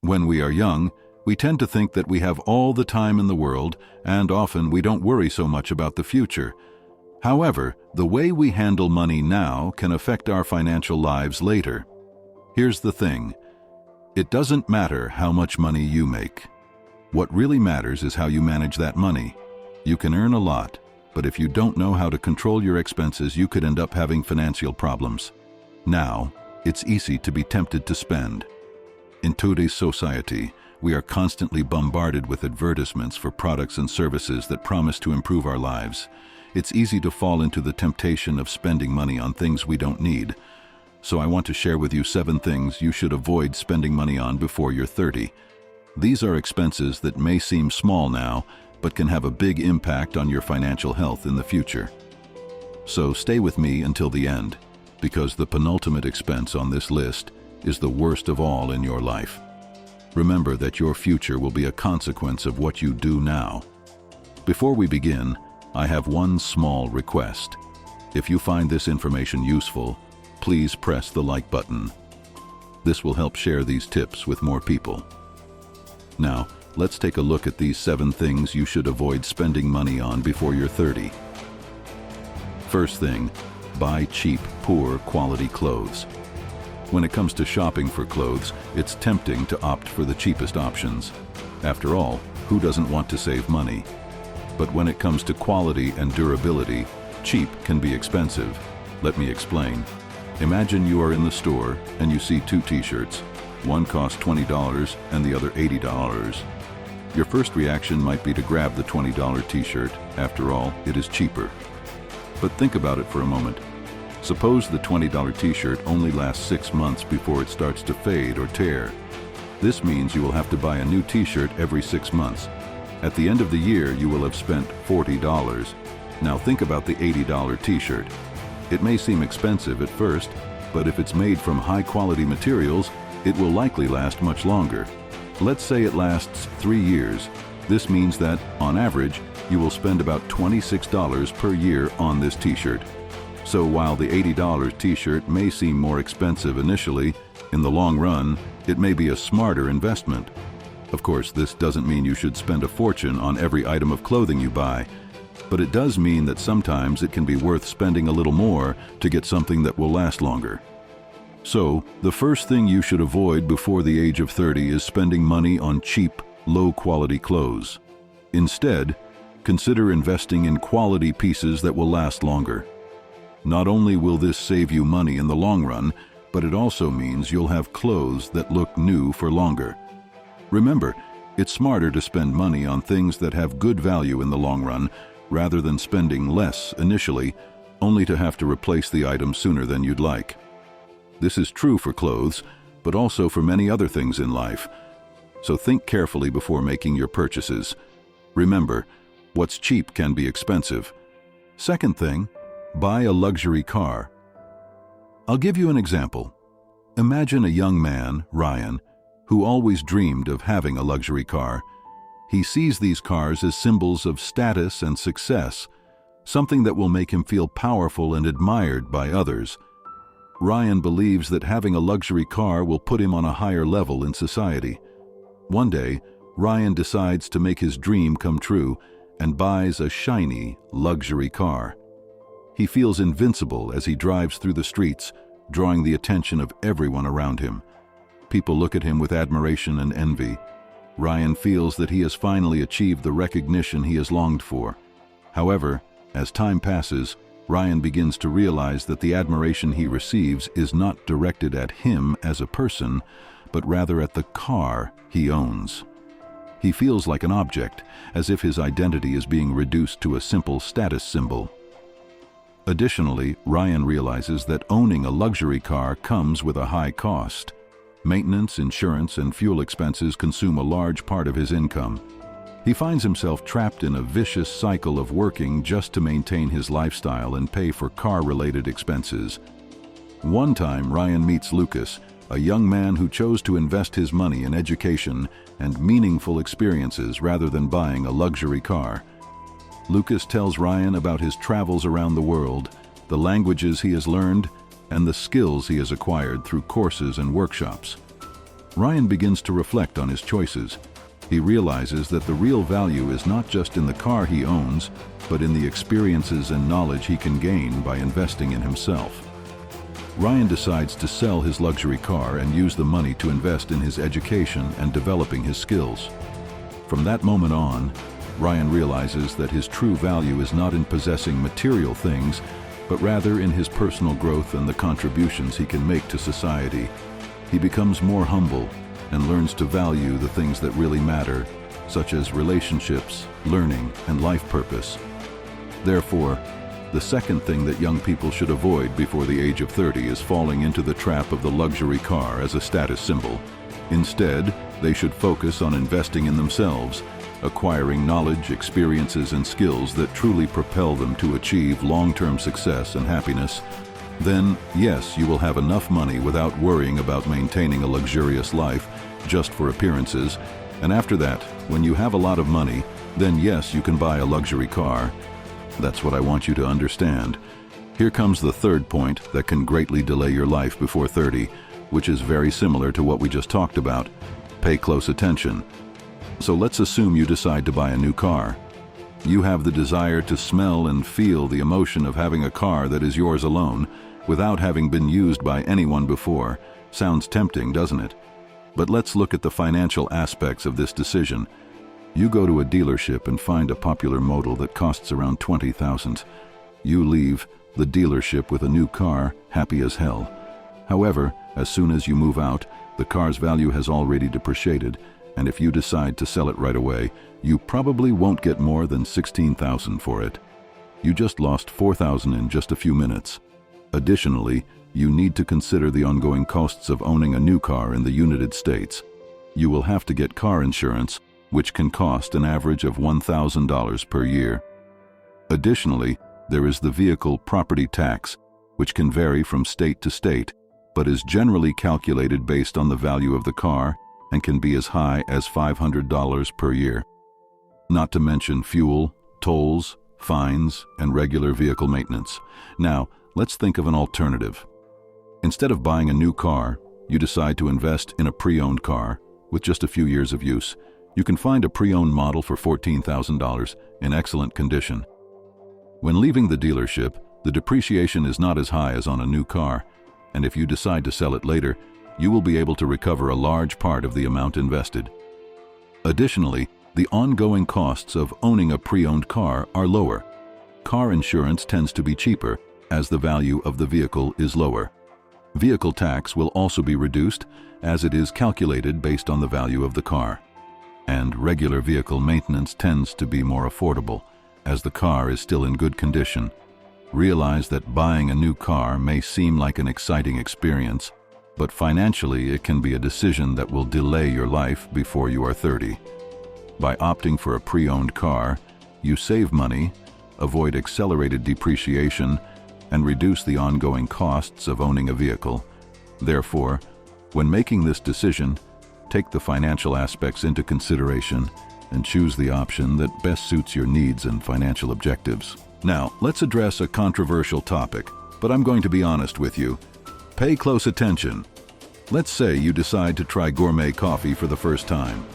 When we are young, we tend to think that we have all the time in the world, and often we don't worry so much about the future. However, the way we handle money now can affect our financial lives later. Here's the thing. It doesn't matter how much money you make. What really matters is how you manage that money. You can earn a lot, but if you don't know how to control your expenses, you could end up having financial problems. Now, it's easy to be tempted to spend. In today's society, we are constantly bombarded with advertisements for products and services that promise to improve our lives. It's easy to fall into the temptation of spending money on things we don't need. So I want to share with you 7 things you should avoid spending money on before you're 30. These are expenses that may seem small now, but can have a big impact on your financial health in the future. So stay with me until the end, because the penultimate expense on this list is the worst of all in your life. Remember that your future will be a consequence of what you do now. Before we begin, I have one small request. If you find this information useful, please press the like button. This will help share these tips with more people. Now, let's take a look at these 7 things you should avoid spending money on before you're 30. First thing, buy cheap, poor quality clothes. When it comes to shopping for clothes, it's tempting to opt for the cheapest options. After all, who doesn't want to save money? But when it comes to quality and durability, cheap can be expensive. Let me explain. Imagine you are in the store and you see 2 t-shirts. One costs $20 and the other $80. Your first reaction might be to grab the $20 t-shirt. After all, it is cheaper. But think about it for a moment. Suppose the $20 t-shirt only lasts 6 months before it starts to fade or tear. This means you will have to buy a new t-shirt every 6 months. At the end of the year, you will have spent $40. Now think about the $80 t-shirt. It may seem expensive at first, but if it's made from high-quality materials, it will likely last much longer. Let's say it lasts 3 years. This means that, on average, you will spend about $26 per year on this t-shirt. So while the $80 t-shirt may seem more expensive initially, in the long run, it may be a smarter investment. Of course, this doesn't mean you should spend a fortune on every item of clothing you buy, but it does mean that sometimes it can be worth spending a little more to get something that will last longer. So, the first thing you should avoid before the age of 30 is spending money on cheap, low-quality clothes. Instead, consider investing in quality pieces that will last longer. Not only will this save you money in the long run, but it also means you'll have clothes that look new for longer. Remember, it's smarter to spend money on things that have good value in the long run, rather than spending less initially, only to have to replace the item sooner than you'd like. This is true for clothes, but also for many other things in life. So think carefully before making your purchases. Remember, what's cheap can be expensive. Second thing, buy a luxury car. I'll give you an example. Imagine a young man, Ryan, who always dreamed of having a luxury car. He sees these cars as symbols of status and success, something that will make him feel powerful and admired by others. Ryan believes that having a luxury car will put him on a higher level in society. One day, Ryan decides to make his dream come true and buys a shiny, luxury car. He feels invincible as he drives through the streets, drawing the attention of everyone around him. People look at him with admiration and envy. Ryan feels that he has finally achieved the recognition he has longed for. However, as time passes, Ryan begins to realize that the admiration he receives is not directed at him as a person, but rather at the car he owns. He feels like an object, as if his identity is being reduced to a simple status symbol. Additionally, Ryan realizes that owning a luxury car comes with a high cost. Maintenance, insurance, and fuel expenses consume a large part of his income. He finds himself trapped in a vicious cycle of working just to maintain his lifestyle and pay for car-related expenses. One time, Ryan meets Lucas, a young man who chose to invest his money in education and meaningful experiences rather than buying a luxury car. Lucas tells Ryan about his travels around the world, the languages he has learned, and the skills he has acquired through courses and workshops. Ryan begins to reflect on his choices. He realizes that the real value is not just in the car he owns, but in the experiences and knowledge he can gain by investing in himself. Ryan decides to sell his luxury car and use the money to invest in his education and developing his skills. From that moment on, Ryan realizes that his true value is not in possessing material things, but rather in his personal growth and the contributions he can make to society. He becomes more humble and learns to value the things that really matter, such as relationships, learning, and life purpose. Therefore, the second thing that young people should avoid before the age of 30 is falling into the trap of the luxury car as a status symbol. Instead, they should focus on investing in themselves, acquiring knowledge, experiences, and skills that truly propel them to achieve long-term success and happiness. Then, yes, you will have enough money without worrying about maintaining a luxurious life just for appearances. And after that, when you have a lot of money, then yes, you can buy a luxury car. That's what I want you to understand. Here comes the third point that can greatly delay your life before 30, which is very similar to what we just talked about. Pay close attention. So let's assume you decide to buy a new car. You have the desire to smell and feel the emotion of having a car that is yours alone, without having been used by anyone before. Sounds tempting, doesn't it? But let's look at the financial aspects of this decision. You go to a dealership and find a popular model that costs around $20,000. You leave the dealership with a new car, happy as hell. However, as soon as you move out, the car's value has already depreciated, and if you decide to sell it right away, you probably won't get more than $16,000 for it. You just lost $4,000 in just a few minutes. Additionally, you need to consider the ongoing costs of owning a new car in the United States. You will have to get car insurance, which can cost an average of $1,000 per year. Additionally, there is the vehicle property tax, which can vary from state to state, but is generally calculated based on the value of the car and can be as high as $500 per year. Not to mention fuel, tolls, fines, and regular vehicle maintenance. Now, let's think of an alternative. Instead of buying a new car, you decide to invest in a pre-owned car with just a few years of use. You can find a pre-owned model for $14,000 in excellent condition. When leaving the dealership, the depreciation is not as high as on a new car, and if you decide to sell it later, you will be able to recover a large part of the amount invested. Additionally, the ongoing costs of owning a pre-owned car are lower. Car insurance tends to be cheaper, as the value of the vehicle is lower. Vehicle tax will also be reduced, as it is calculated based on the value of the car. And regular vehicle maintenance tends to be more affordable, as the car is still in good condition. Realize that buying a new car may seem like an exciting experience, but financially it can be a decision that will delay your life before you are 30. By opting for a pre-owned car, you save money, avoid accelerated depreciation, and reduce the ongoing costs of owning a vehicle. Therefore, when making this decision, take the financial aspects into consideration and choose the option that best suits your needs and financial objectives. Now, let's address a controversial topic, but I'm going to be honest with you. Pay close attention. Let's say you decide to try gourmet coffee for the first time.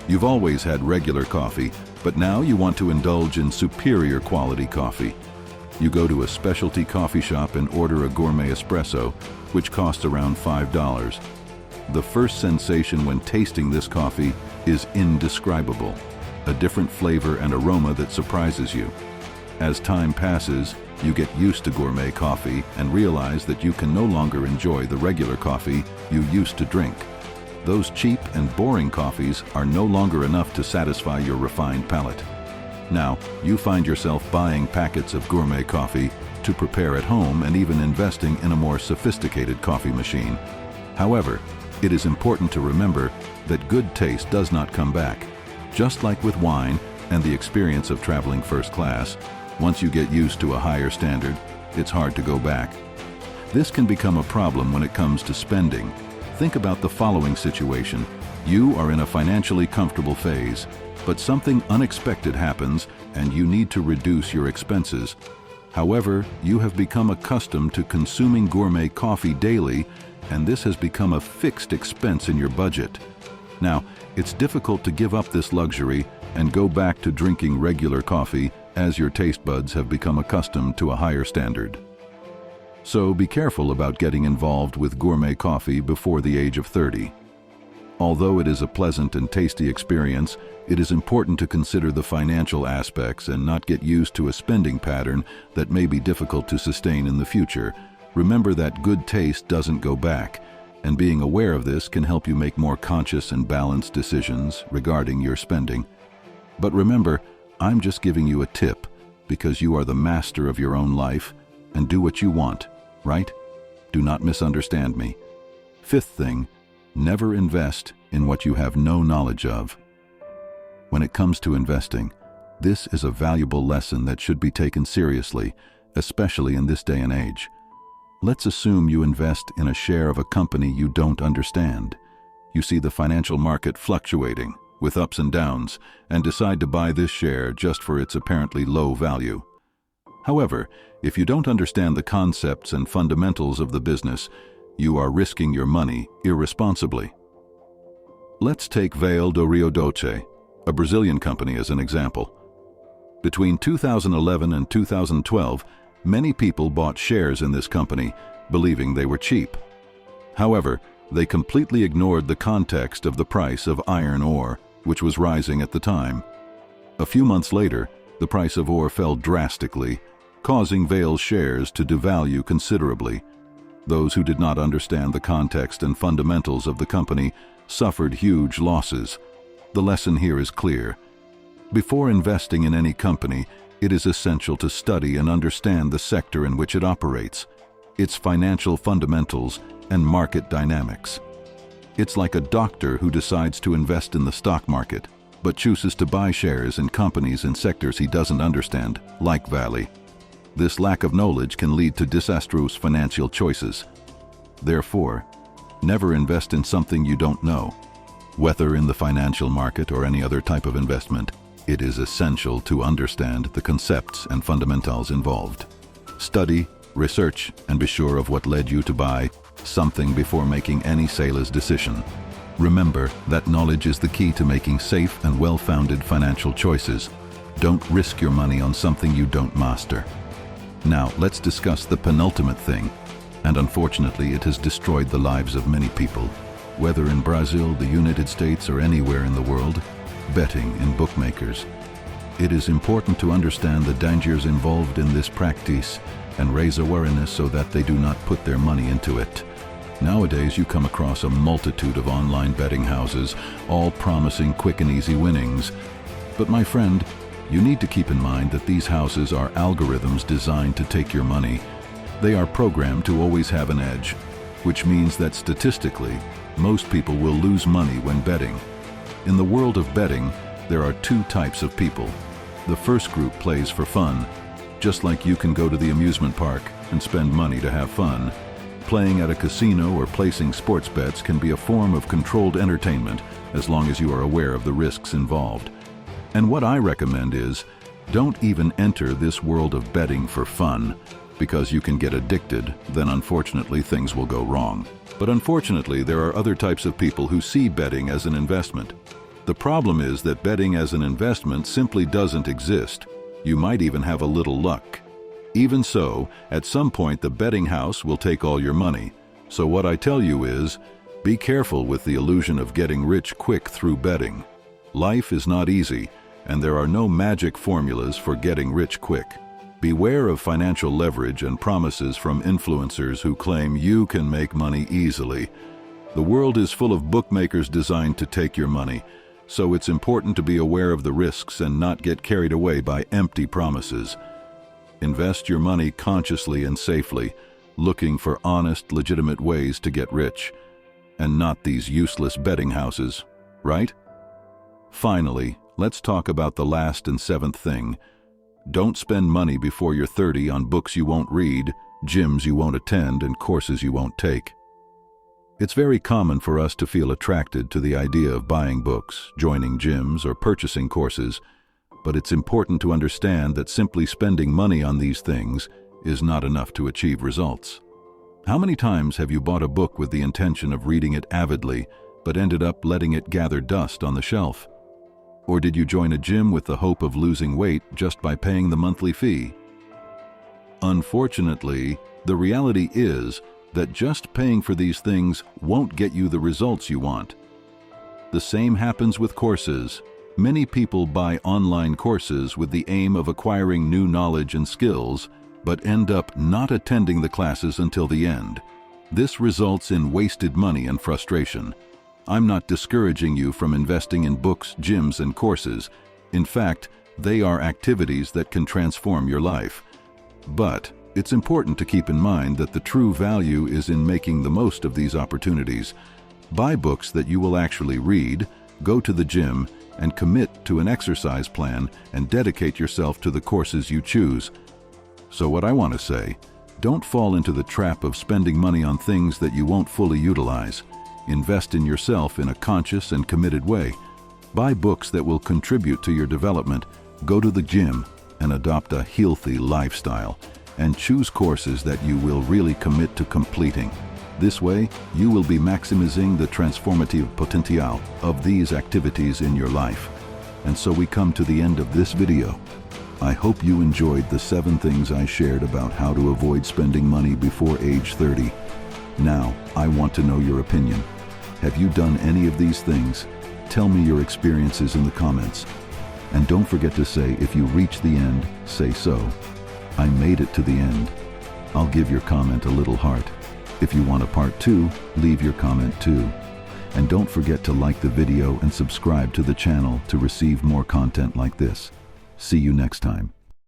You've always had regular coffee, but now you want to indulge in superior quality coffee. You go to a specialty coffee shop and order a gourmet espresso, which costs around $5. The first sensation when tasting this coffee is indescribable, a different flavor and aroma that surprises you. As time passes, you get used to gourmet coffee and realize that you can no longer enjoy the regular coffee you used to drink. Those cheap and boring coffees are no longer enough to satisfy your refined palate. Now, you find yourself buying packets of gourmet coffee to prepare at home and even investing in a more sophisticated coffee machine. However, it is important to remember that good taste does not come back. Just like with wine and the experience of traveling first class, once you get used to a higher standard, it's hard to go back. This can become a problem when it comes to spending. Think about the following situation. You are in a financially comfortable phase, but something unexpected happens and you need to reduce your expenses. However, you have become accustomed to consuming gourmet coffee daily and this has become a fixed expense in your budget. Now, it's difficult to give up this luxury and go back to drinking regular coffee as your taste buds have become accustomed to a higher standard. So be careful about getting involved with gourmet coffee before the age of 30. Although it is a pleasant and tasty experience, it is important to consider the financial aspects and not get used to a spending pattern that may be difficult to sustain in the future. Remember that good taste doesn't go back, and being aware of this can help you make more conscious and balanced decisions regarding your spending. But remember, I'm just giving you a tip because you are the master of your own life, and do what you want, right? Do not misunderstand me. Fifth thing, never invest in what you have no knowledge of. When it comes to investing, this is a valuable lesson that should be taken seriously, especially in this day and age. Let's assume you invest in a share of a company you don't understand. You see the financial market fluctuating, with ups and downs, and decide to buy this share just for its apparently low value. However, if you don't understand the concepts and fundamentals of the business, you are risking your money irresponsibly. Let's take Vale do Rio Doce, a Brazilian company, as an example. Between 2011 and 2012, many people bought shares in this company, believing they were cheap. However, they completely ignored the context of the price of iron ore, which was rising at the time. A few months later, the price of ore fell drastically, causing Vale's shares to devalue considerably. Those who did not understand the context and fundamentals of the company suffered huge losses. The lesson here is clear. Before investing in any company, it is essential to study and understand the sector in which it operates, its financial fundamentals and market dynamics. It's like a doctor who decides to invest in the stock market, but chooses to buy shares in companies in sectors he doesn't understand, like Vale. This lack of knowledge can lead to disastrous financial choices. Therefore, never invest in something you don't know. Whether in the financial market or any other type of investment, it is essential to understand the concepts and fundamentals involved. Study, research, and be sure of what led you to buy something before making any sales decision. Remember that knowledge is the key to making safe and well-founded financial choices. Don't risk your money on something you don't master. Now, let's discuss the penultimate thing, and unfortunately it has destroyed the lives of many people. Whether in Brazil, the United States, or anywhere in the world, betting in bookmakers. It is important to understand the dangers involved in this practice and raise awareness so that they do not put their money into it. Nowadays, you come across a multitude of online betting houses, all promising quick and easy winnings. But my friend, you need to keep in mind that these houses are algorithms designed to take your money. They are programmed to always have an edge, which means that statistically, most people will lose money when betting. In the world of betting, there are two types of people. The first group plays for fun. Just like you can go to the amusement park and spend money to have fun, playing at a casino or placing sports bets can be a form of controlled entertainment as long as you are aware of the risks involved. And what I recommend is, don't even enter this world of betting for fun, because you can get addicted, then unfortunately things will go wrong. But unfortunately, there are other types of people who see betting as an investment. The problem is that betting as an investment simply doesn't exist. You might even have a little luck. Even so, at some point the betting house will take all your money. So what I tell you is, be careful with the illusion of getting rich quick through betting. Life is not easy, and there are no magic formulas for getting rich quick. Beware of financial leverage and promises from influencers who claim you can make money easily. The world is full of bookmakers designed to take your money, so it's important to be aware of the risks and not get carried away by empty promises. Invest your money consciously and safely, looking for honest, legitimate ways to get rich, and not these useless betting houses, right? Finally, let's talk about the last and seventh thing. Don't spend money before you're 30 on books you won't read, gyms you won't attend, and courses you won't take. It's very common for us to feel attracted to the idea of buying books, joining gyms, or purchasing courses, but it's important to understand that simply spending money on these things is not enough to achieve results. How many times have you bought a book with the intention of reading it avidly, but ended up letting it gather dust on the shelf? Or did you join a gym with the hope of losing weight just by paying the monthly fee? Unfortunately, the reality is that just paying for these things won't get you the results you want. The same happens with courses. Many people buy online courses with the aim of acquiring new knowledge and skills, but end up not attending the classes until the end. This results in wasted money and frustration. I'm not discouraging you from investing in books, gyms, and courses. In fact, they are activities that can transform your life. But it's important to keep in mind that the true value is in making the most of these opportunities. Buy books that you will actually read, go to the gym, and commit to an exercise plan and dedicate yourself to the courses you choose. So what I want to say, don't fall into the trap of spending money on things that you won't fully utilize. Invest in yourself in a conscious and committed way. Buy books that will contribute to your development, go to the gym, and adopt a healthy lifestyle. And choose courses that you will really commit to completing. This way, you will be maximizing the transformative potential of these activities in your life. And so we come to the end of this video. I hope you enjoyed the 7 things I shared about how to avoid spending money before age 30. Now, I want to know your opinion. Have you done any of these things? Tell me your experiences in the comments. And don't forget to say, if you reach the end, say so. I made it to the end. I'll give your comment a little heart. If you want a part 2, leave your comment too. And don't forget to like the video and subscribe to the channel to receive more content like this. See you next time.